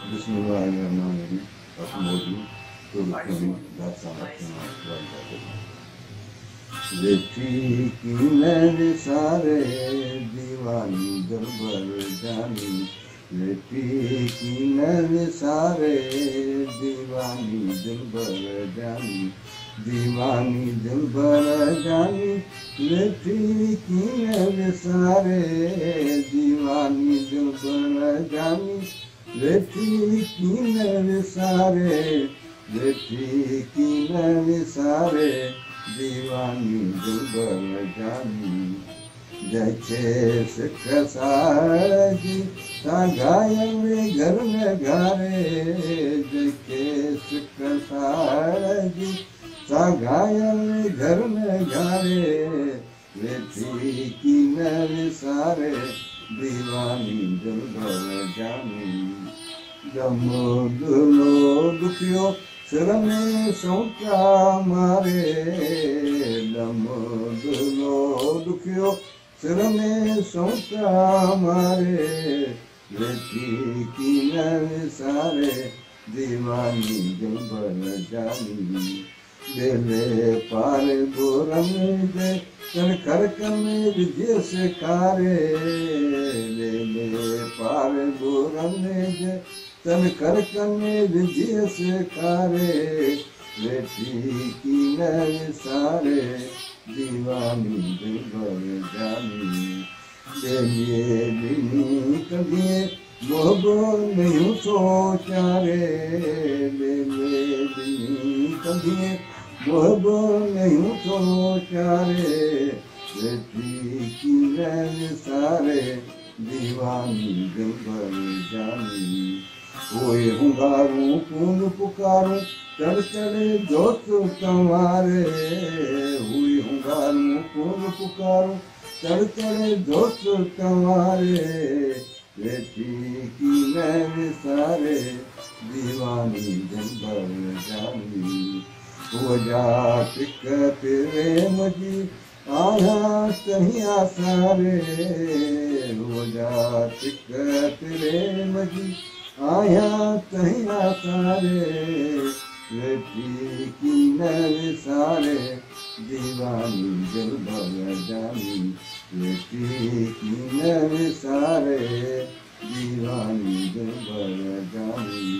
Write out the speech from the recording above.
Bismillahirrahmanirrahim. Rahmanirrahim. Rahmanirrahim. That's all I can की मेरे सारे दीवानी दिलबर जानी लेटी की मेरे सारे दीवानी दिलबर जानी दीवानी दिलबर जानी लेटी की मेरे सारे दीवानी दिलबर जानी लेटी की मेरे सारे लेटी की मेरे सारे दीवानी दिलबर जानी जैसे सिख साजी गायन घर में घरे जैसे सिख साजी गायन घर में घरे लेती की मेरे सारे दीवानी दिलबर जानी जमो दुलो दुखियो सिर में सौका मारे जमो दुलो दुखियो सिर में सौका मारे लेती की मेरे सारे दीवानी दिलबर जानी बेले पार गोरम दे कर में विजय से कारे बेले पार गोरम दे तन कर में विजय से कारे लेती की मेरे सारे दीवानी दिलबर जानी बेलिए बिनी कभी मोहबो नहीं सोचा रे बेले बिनी कभी मोहबो नहीं सोचा रे लेती की मेरे सारे दीवानी दिलबर जानी कोई hungaru कौन पुकारूं चढ़ चढ़े दोस्त तुम्हारे हुई hungaru कौन पुकारूं चढ़ चढ़े दोस्त तुम्हारे लेती की मेरे सारे दीवानी दिलबर जानी हो जा टिक प्रेम जी आया कहिया सारे हो जा टिक प्रेम जी आया कहिया सारे लेती की मेरे सारे दीवानी दिलबर जानी लेती की मेरे सारे दीवानी दिलबर जानी।